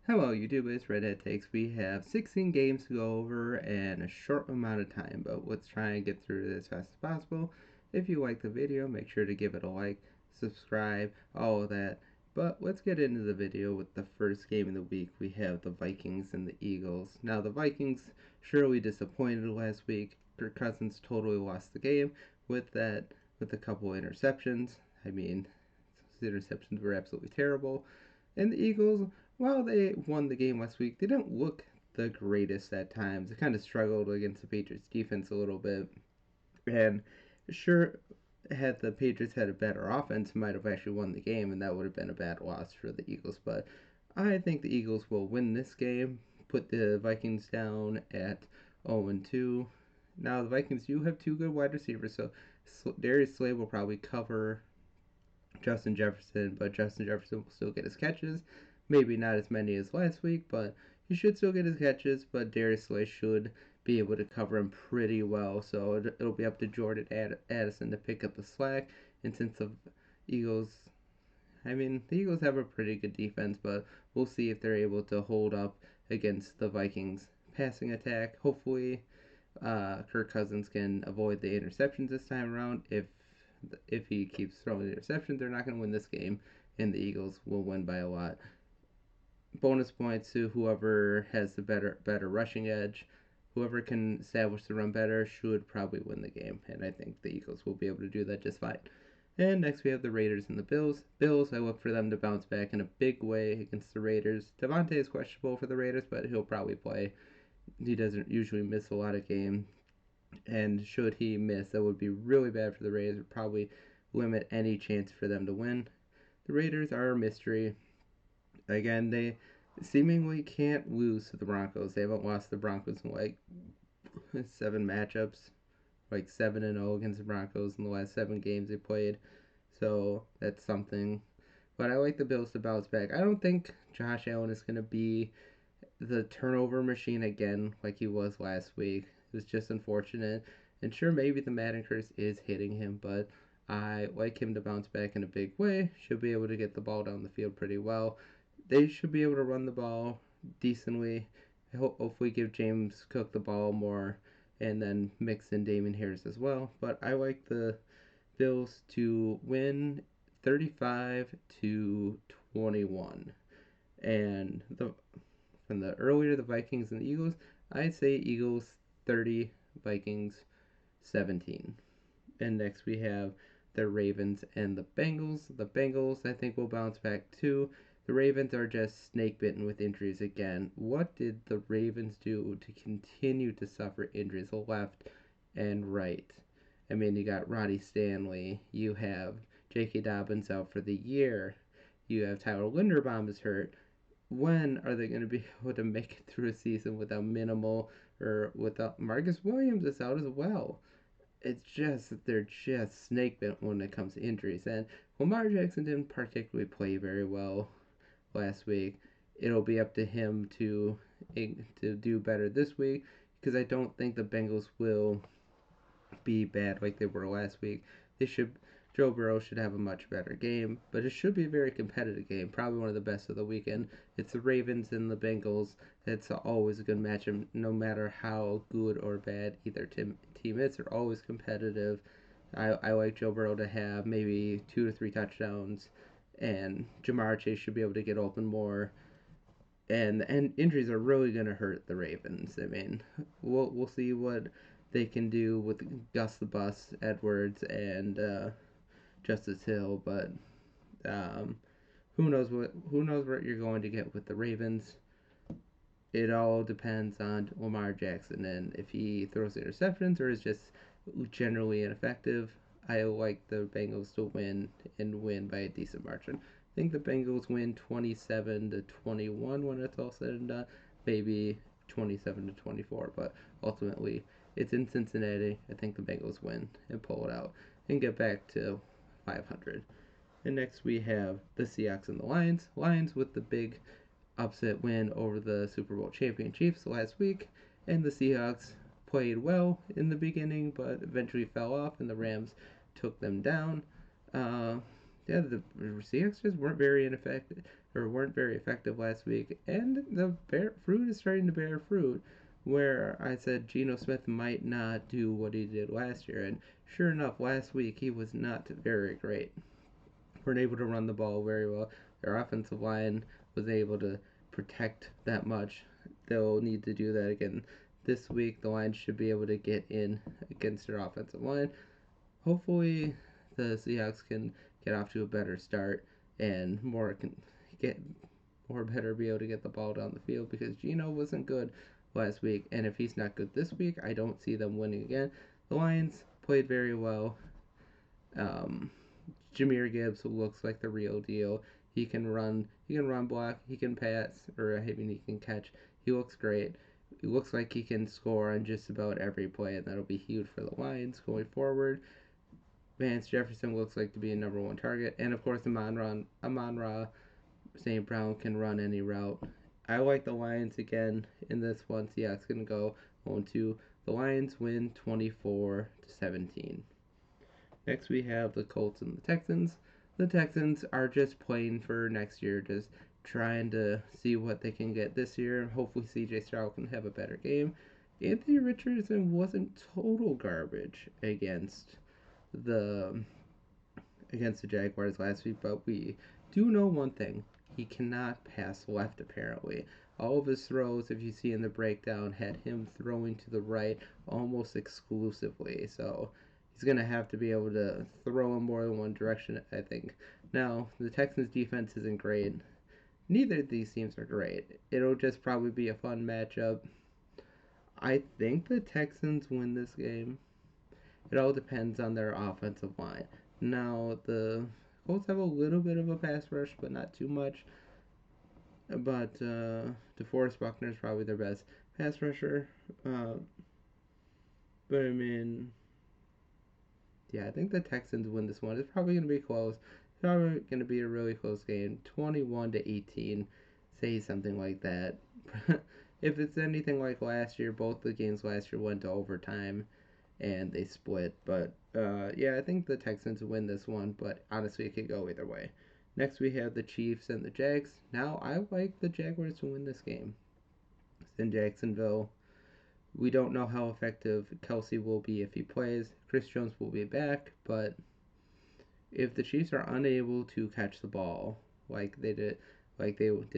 Hello YouTube, it's Redhead Takes. We have 16 games to go over and a short amount of time, but let's try and get through this as fast as possible. If you like the video, make sure to give it a like, subscribe, all of that. But let's get into the video with the first game of the week. We have the Vikings and the Eagles. Now the Vikings surely disappointed last week. Kirk Cousins totally lost the game with a couple interceptions. I mean, the interceptions were absolutely terrible. And the Eagles, while they won the game last week, they didn't look the greatest at times. They kind of struggled against the Patriots defense a little bit. And sure, had the Patriots had a better offense, might have actually won the game, and that would have been a bad loss for the Eagles. But I think the Eagles will win this game, put the Vikings down at 0-2. Now, the Vikings do have two good wide receivers, so Darius Slay will probably cover Justin Jefferson, but Justin Jefferson will still get his catches. Maybe not as many as last week, but he should still get his catches. But Darius Slay should be able to cover him pretty well. So it'll be up to Jordan Addison to pick up the slack. And since the Eagles, the Eagles have a pretty good defense, but we'll see if they're able to hold up against the Vikings passing attack. Hopefully, Kirk Cousins can avoid the interceptions this time around. If he keeps throwing interceptions, they're not going to win this game, and the Eagles will win by a lot. Bonus points to whoever has the better rushing edge. Whoever can establish the run better should probably win the game, and I think the Eagles will be able to do that just fine. And next we have the Raiders and the Bills. Bills, I look for them to bounce back in a big way against the Raiders. Devontae is questionable for the Raiders, but he'll probably play. He doesn't usually miss a lot of games. And should he miss, that would be really bad for the Raiders. It would probably limit any chance for them to win. The Raiders are a mystery. Again, they seemingly can't lose to the Broncos. They haven't lost the Broncos in like 7 matchups, like 7-0 against the Broncos in the last 7 games they played. So that's something. But I like the Bills to bounce back. I don't think Josh Allen is going to be the turnover machine again like he was last week. It was just unfortunate. And sure, maybe the Madden curse is hitting him, but I like him to bounce back in a big way. Should be able to get the ball down the field pretty well. They should be able to run the ball decently. Hopefully give James Cook the ball more and then mix in Damien Harris as well. But I like the Bills to win 35-21. And from the earlier the Vikings and the Eagles, I'd say Eagles 30, Vikings 17. And next we have the Ravens and the Bengals. The Bengals, I think, will bounce back too. The Ravens are just snake bitten with injuries again. What did the Ravens do to continue to suffer injuries left and right? I mean, you got Ronnie Stanley. You have J.K. Dobbins out for the year. You have Tyler Linderbaum is hurt. When are they going to be able to make it through a season without minimal or without Marcus Williams is out as well? It's just they're just snake bit when it comes to injuries. And Lamar Jackson didn't particularly play very well last week. It'll be up to him to do better this week because I don't think the Bengals will be bad like they were last week. Joe Burrow should have a much better game, but it should be a very competitive game, probably one of the best of the weekend. It's the Ravens and the Bengals. It's always a good matchup, no matter how good or bad either team is. They're always competitive. I like Joe Burrow to have maybe 2 to 3 touchdowns, and Jamar Chase should be able to get open more. And injuries are really going to hurt the Ravens. I mean, we'll see what they can do with Gus the Bus Edwards and Justice Hill, but who knows what you're going to get with the Ravens. It all depends on Lamar Jackson and if he throws interceptions or is just generally ineffective. I like the Bengals to win and win by a decent margin. I think the Bengals win 27-21 when it's all said and done. Maybe 27-24, but ultimately it's in Cincinnati. I think the Bengals win and pull it out and get back to 500. And next we have the Seahawks and the Lions. Lions with the big upset win over the Super Bowl champion Chiefs last week, and the Seahawks played well in the beginning, but eventually fell off, and the Rams took them down. The Seahawks just weren't very or weren't very effective last week, and the fruit is starting to bear fruit. Where I said Geno Smith might not do what he did last year, and sure enough, last week he was not very great. Weren't able to run the ball very well. Their offensive line was able to protect that much. They'll need to do that again this week. The Lions should be able to get in against their offensive line. Hopefully, the Seahawks can get off to a better start and more can get more better be able to get the ball down the field because Geno wasn't good last week, and if he's not good this week, I don't see them winning again. The Lions played very well. Um, Jahmyr Gibbs looks like the real deal. He can run block, he can pass, or I mean he can catch. He looks great. He looks like he can score on just about every play, and that'll be huge for the Lions going forward. Vance Jefferson looks like to be a number one target, and of course Amon-Ra St. Brown can run any route. I like the Lions again in this one. Seattle's gonna go 0-2. The Lions win 24-17. Next, we have the Colts and the Texans. The Texans are just playing for next year, just trying to see what they can get this year. Hopefully, CJ Stroud can have a better game. Anthony Richardson wasn't total garbage the against the Jaguars last week, but we do know one thing: he cannot pass left. Apparently, all of his throws, if you see in the breakdown, had him throwing to the right almost exclusively. So he's going to have to be able to throw in more than one direction, I think. Now, the Texans' defense isn't great. Neither of these teams are great. It'll just probably be a fun matchup. I think the Texans win this game. It all depends on their offensive line. Now, the Colts have a little bit of a pass rush, but not too much. But DeForest Buckner is probably their best pass rusher. But I mean, yeah, I think the Texans win this one. It's probably going to be close. It's probably going to be a really close game. 21-18. Say something like that. If it's anything like last year, both the games last year went to overtime and they split. But yeah, I think the Texans win this one, but honestly, it could go either way. Next, we have the Chiefs and the Jags. Now, I like the Jaguars to win this game. It's in Jacksonville. We don't know how effective Kelsey will be if he plays. Chris Jones will be back, but if the Chiefs are unable to catch the ball like they did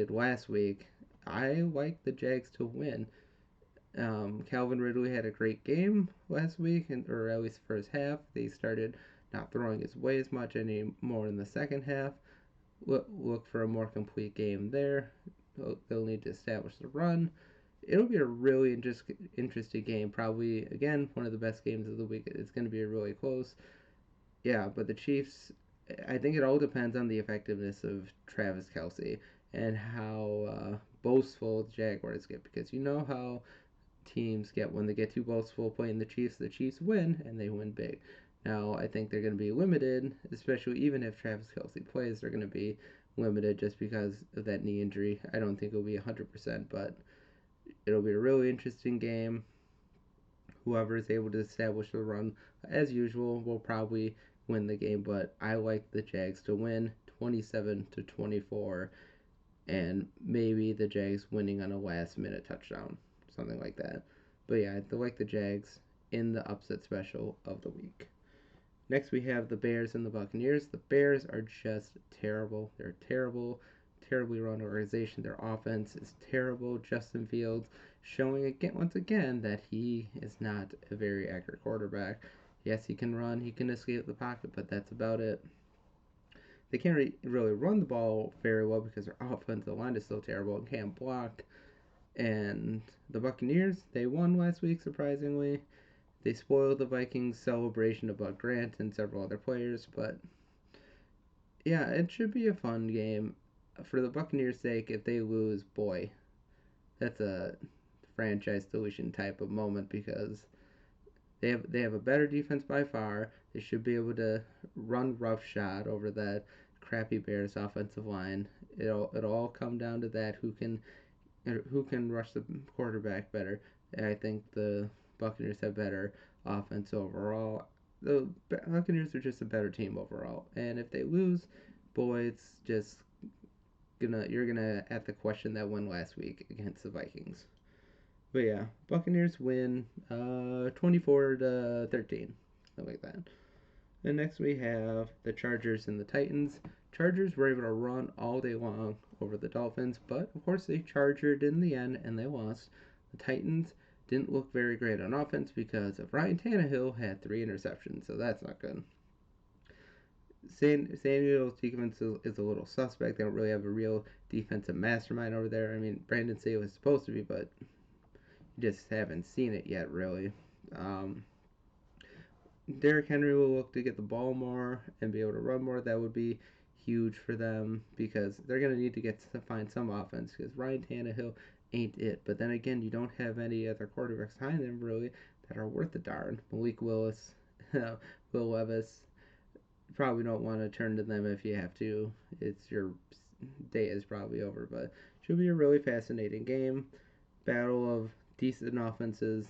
last week, I like the Jags to win. Calvin Ridley had a great game last week, or at least first half. They started not throwing his way as much anymore in the second half. Look for a more complete game there. They'll need to establish the run. It'll be a really interesting game. Probably, again, one of the best games of the week. It's going to be really close. Yeah, but the Chiefs, I think it all depends on the effectiveness of Travis Kelsey and how boastful the Jaguars get. Because you know how teams get when they get too boastful playing the Chiefs win, and they win big. Now, I think they're going to be limited, especially even if Travis Kelsey plays, they're going to be limited just because of that knee injury. I don't think it'll be 100%, but it'll be a really interesting game. Whoever is able to establish the run, as usual, will probably win the game, but I like the Jags to win 27-24, and maybe the Jags winning on a last minute touchdown, something like that. But yeah, I like the Jags in the upset special of the week. Next, we have the Bears and the Buccaneers. The Bears are just terrible. They're terribly run organization. Their offense is terrible. Justin Fields showing again, once again, that he is not a very accurate quarterback. Yes, he can run, he can escape the pocket, but that's about it. They can't really run the ball very well because their offensive line is so terrible and can't block. And the Buccaneers, they won last week, surprisingly. They spoiled the Vikings' celebration of Bud Grant and several other players, but yeah, it should be a fun game. For the Buccaneers' sake, if they lose, boy, that's a franchise deletion type of moment because they have a better defense by far. They should be able to run roughshod over that crappy Bears offensive line. It'll all come down to that who can rush the quarterback better. And I think the Buccaneers have better offense overall. The Buccaneers are just a better team overall. And if they lose, boy, it's just you're gonna have to question that win last week against the Vikings. But yeah, Buccaneers win 24-13, something like that. And next we have the Chargers and the Titans. Chargers were able to run all day long over the Dolphins, but of course they chargered in the end and they lost. The Titans didn't look very great on offense because of Ryan Tannehill had 3 interceptions, so that's not good. San Diego's defense is a little suspect. They don't really have a real defensive mastermind over there. I mean, Brandon Say was supposed to be, but you just haven't seen it yet, really. Um, Derrick Henry will look to get the ball more and be able to run more. That would be huge for them because they're going to need to get to find some offense because Ryan Tannehill ain't it. But then again, you don't have any other quarterbacks behind them really that are worth a darn. Malik Willis, Will Levis. You probably don't want to turn to them if you have to. It's your day is probably over, but it should be a really fascinating game. Battle of decent offenses.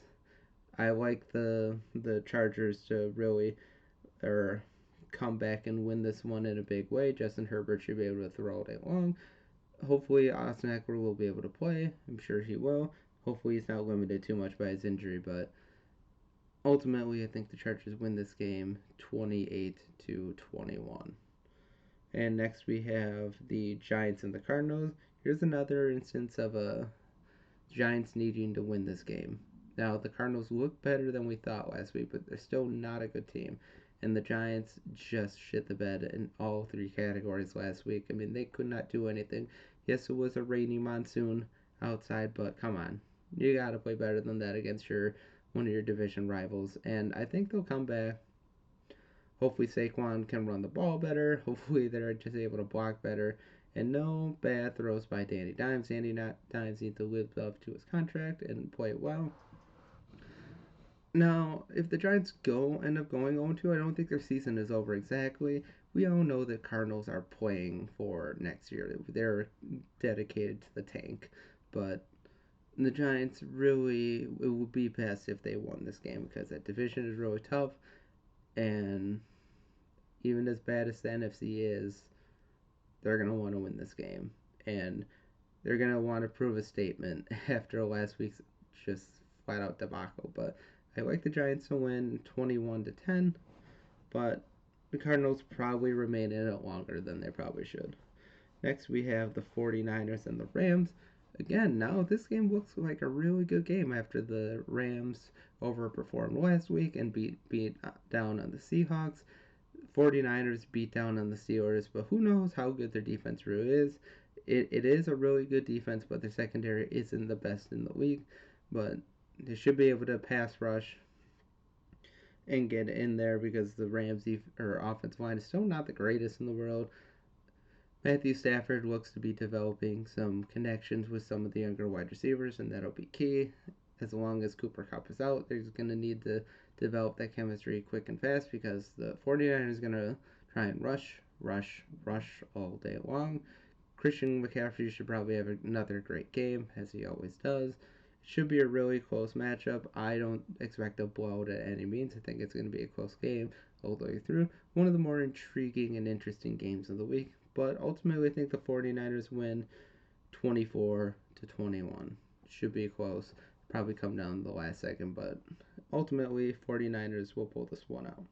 I like the Chargers to really or come back and win this one in a big way. Justin Herbert should be able to throw all day long. Hopefully, Austin Eckler will be able to play. I'm sure he will. Hopefully, he's not limited too much by his injury, but ultimately, I think the Chargers win this game 28-21. And next we have the Giants and the Cardinals. Here's another instance of a Giants needing to win this game. Now, the Cardinals look better than we thought last week, but they're still not a good team. And the Giants just shit the bed in all 3 categories last week. I mean, they could not do anything. Yes, it was a rainy monsoon outside, but come on. You got to play better than that against one of your division rivals. And I think they'll come back. Hopefully Saquon can run the ball better. Hopefully they're just able to block better. And no bad throws by Danny Dimes. Danny Dimes needs to live up to his contract and play well. Now, if the Giants end up going 0-2, I don't think their season is over exactly. We all know that Cardinals are playing for next year. They're dedicated to the tank. But the Giants really, it would be best if they won this game because that division is really tough. And even as bad as the NFC is, they're going to want to win this game. And they're going to want to prove a statement after last week's just flat out debacle. But I like the Giants to win 21-10, but the Cardinals probably remain in it longer than they probably should. Next, we have the 49ers and the Rams. Again, now this game looks like a really good game after the Rams overperformed last week and beat down on the Seahawks. 49ers beat down on the Steelers, but who knows how good their defense really is. It is a really good defense, but their secondary isn't the best in the league. But they should be able to pass rush and get in there because the Rams' offensive line is still not the greatest in the world. Matthew Stafford looks to be developing some connections with some of the younger wide receivers, and that'll be key. As long as Cooper Kupp is out, they're going to need to develop that chemistry quick and fast because the 49ers are going to try and rush all day long. Christian McCaffrey should probably have another great game, as he always does. It should be a really close matchup. I don't expect a blowout at any means. I think it's going to be a close game all the way through. One of the more intriguing and interesting games of the week. But ultimately, I think the 49ers win 24-21. Should be close. Probably come down the last second, but ultimately, 49ers will pull this one out.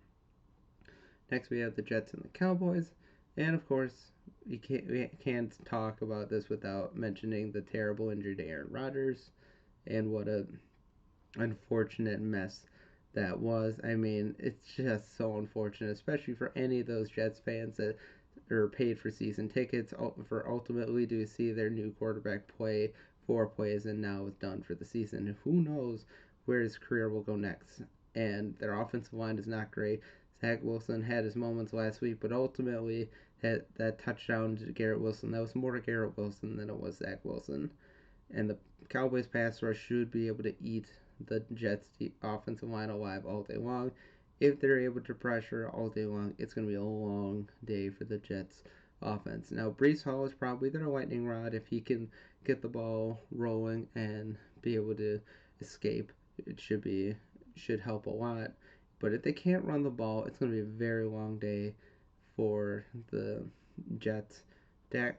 Next, we have the Jets and the Cowboys. And of course, we can't talk about this without mentioning the terrible injury to Aaron Rodgers and what a unfortunate mess that was. I mean, it's just so unfortunate, especially for any of those Jets fans that are paid for season tickets for ultimately to see their new quarterback play 4 plays and now is done for the season. Who knows where his career will go next? And their offensive line is not great. Zach Wilson had his moments last week, but ultimately that touchdown to Garrett Wilson, that was more to Garrett Wilson than it was Zach Wilson. And the Cowboys pass rush should be able to eat the Jets offensive line alive all day long. If they're able to pressure all day long, it's going to be a long day for the Jets offense. Now, Breece Hall is probably their lightning rod. If he can get the ball rolling and be able to escape, it should help a lot. But if they can't run the ball, it's going to be a very long day for the Jets.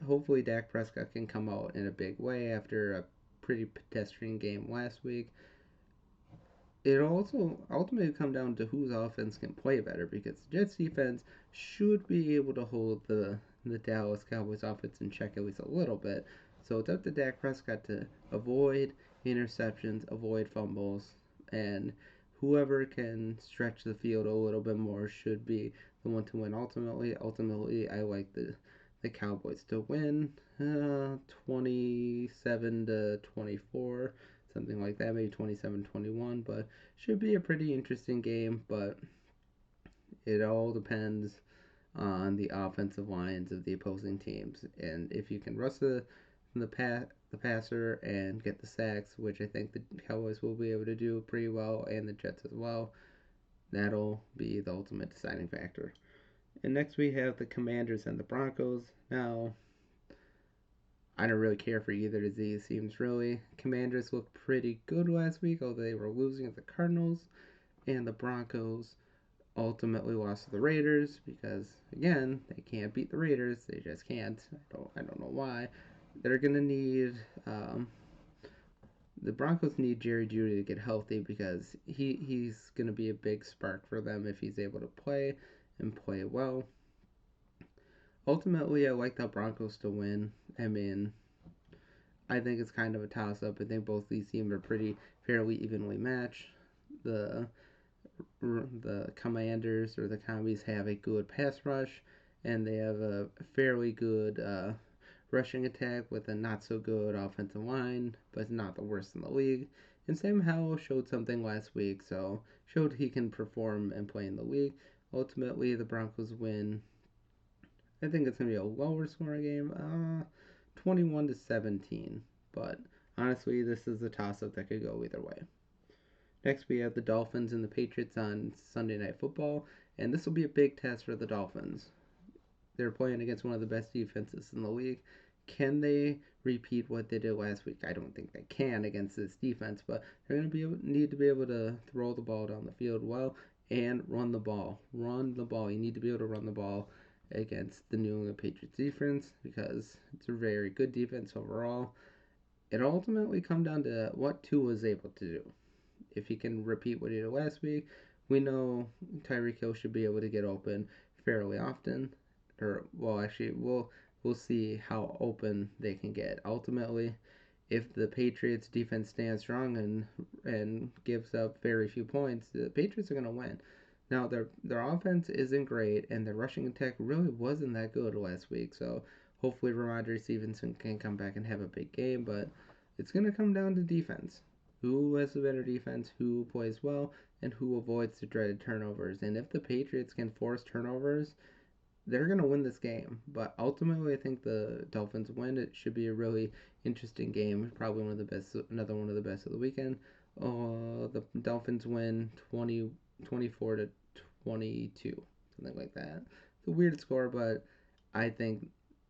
Hopefully Dak Prescott can come out in a big way after a pretty pedestrian game last week. It'll also ultimately come down to whose offense can play better because the Jets defense should be able to hold the Dallas Cowboys offense in check at least a little bit. So it's up to Dak Prescott to avoid interceptions, avoid fumbles, and whoever can stretch the field a little bit more should be the one to win ultimately, I like the Cowboys to win 27 to 24, something like that, maybe 27-21, but should be a pretty interesting game, but it all depends on the offensive lines of the opposing teams. And if you can rush the passer and get the sacks, which I think the Cowboys will be able to do pretty well, and the Jets as well, that'll be the ultimate deciding factor. And next we have the Commanders and the Broncos. Now, I don't really care for either of these teams, really. Commanders looked pretty good last week, although they were losing to the Cardinals, and the Broncos ultimately lost to the Raiders because, again, they can't beat the Raiders. They just can't. I don't know why. They're gonna need the Broncos need Jerry Jeudy to get healthy because he's gonna be a big spark for them if he's able to play and play well. Ultimately, I like the Broncos to win. I mean, I think it's kind of a toss up. I think both these teams are pretty fairly evenly matched. The the Commanders or the Commies have a good pass rush, and they have a fairly good rushing attack with a not so good offensive line, but not the worst in the league. And Sam Howell showed something last week, so showed he can perform and play in the league. Ultimately, the Broncos win. I think it's gonna be a lower scoring game, 21-17. But honestly, this is a toss up that could go either way. Next, we have the Dolphins and the Patriots on Sunday Night Football, and this will be a big test for the Dolphins. They're playing against one of the best defenses in the league. Can they repeat what they did last week? I don't think they can against this defense, but they're going to need to be able to throw the ball down the field well and run the ball. Run the ball. You need to be able to run the ball against the New England Patriots defense because it's a very good defense overall. It ultimately comes down to what Tua is able to do. If he can repeat what he did last week, we know Tyreek Hill should be able to get open fairly often. Or well, actually, we'll see how open they can get. Ultimately, if the Patriots defense stands strong and gives up very few points, the Patriots are going to win. Now their offense isn't great, and their rushing attack really wasn't that good last week. So hopefully Ramondre Stevenson can come back and have a big game, but it's going to come down to defense. Who has the better defense, who plays well, and who avoids the dreaded turnovers. And if the Patriots can force turnovers, they're going to win this game. But ultimately, I think the Dolphins win. It should be a really interesting game. Probably one of the best, another one of the best of the weekend. The Dolphins win 24 to 22, something like that. It's a weird score, but I think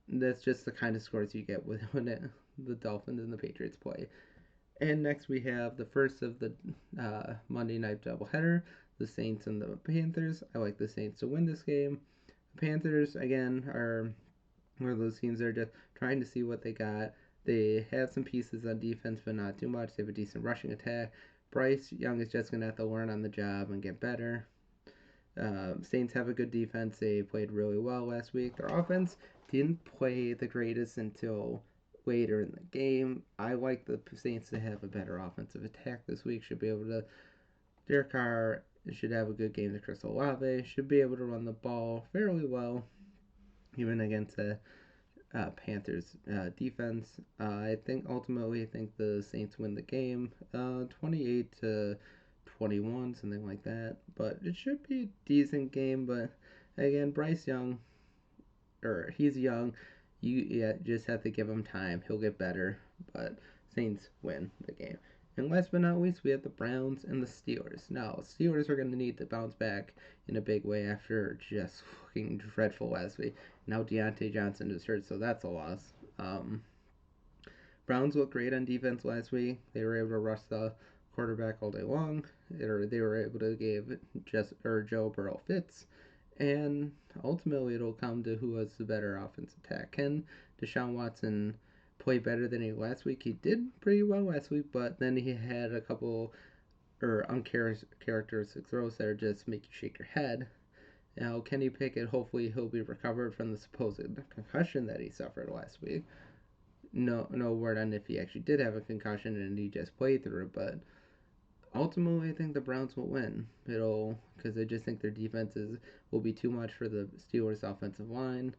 that's just the kind of scores you get when the Dolphins and the Patriots play. And next we have the first of the Monday night doubleheader, the Saints and the Panthers. I like the Saints to win this game. The Panthers, again, are one of those teams that are just trying to see what they got. They have some pieces on defense, but not too much. They have a decent rushing attack. Bryce Young is just going to have to learn on the job and get better. Saints have a good defense. They played really well last week. Their offense didn't play the greatest until later in the game. I like the Saints to have a better offensive attack this week. Should be able to. Derek Carr should have a good game. The Chris Olave should be able to run the ball fairly well, even against a Panthers defense. I think ultimately, I think the Saints win the game, 28 to 21, something like that. But it should be a decent game. But again, Bryce Young, or he's young. You just have to give him time. He'll get better. But Saints win the game. And last but not least, we have the Browns and the Steelers. Now, Steelers are going to need to bounce back in a big way after just looking dreadful last week. Now Deontay Johnson is hurt, so that's a loss. Browns looked great on defense last week. They were able to rush the quarterback all day long. They were able to give Joe Burrow fits. And ultimately, it'll come to who has the better offensive attack. Can Deshaun Watson play better than he last week. He did pretty well last week, but then he had a couple or uncharacteristic throws that are just make you shake your head. Now, Kenny Pickett, hopefully he'll be recovered from the supposed concussion that he suffered last week. No word on if he actually did have a concussion and he just played through it, but ultimately I think the Browns will win. It'll because I just think their defenses will be too much for the Steelers' offensive line.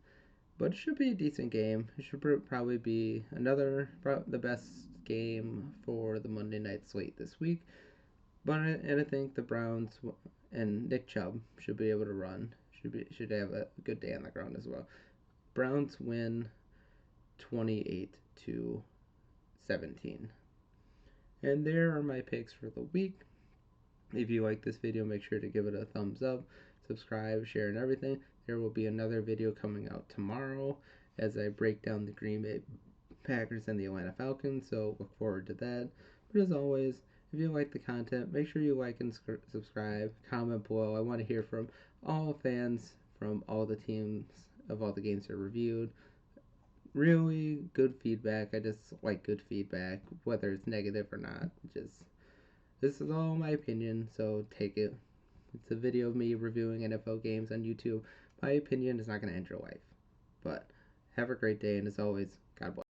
But it should be a decent game. It should probably be the best game for the Monday night slate this week. And I think the Browns and Nick Chubb should be able to run. Should have a good day on the ground as well. Browns win 28-17. And there are my picks for the week. If you like this video, make sure to give it a thumbs up, subscribe, share, and everything. There will be another video coming out tomorrow as I break down the Green Bay Packers and the Atlanta Falcons, so look forward to that. But as always, if you like the content, make sure you like and subscribe, comment below. I want to hear from all fans from all the teams of all the games that are reviewed. Really good feedback. I just like good feedback, whether it's negative or not. This is all my opinion, so take it. It's a video of me reviewing NFL games on YouTube. My opinion is not going to end your life. But have a great day, and as always, God bless.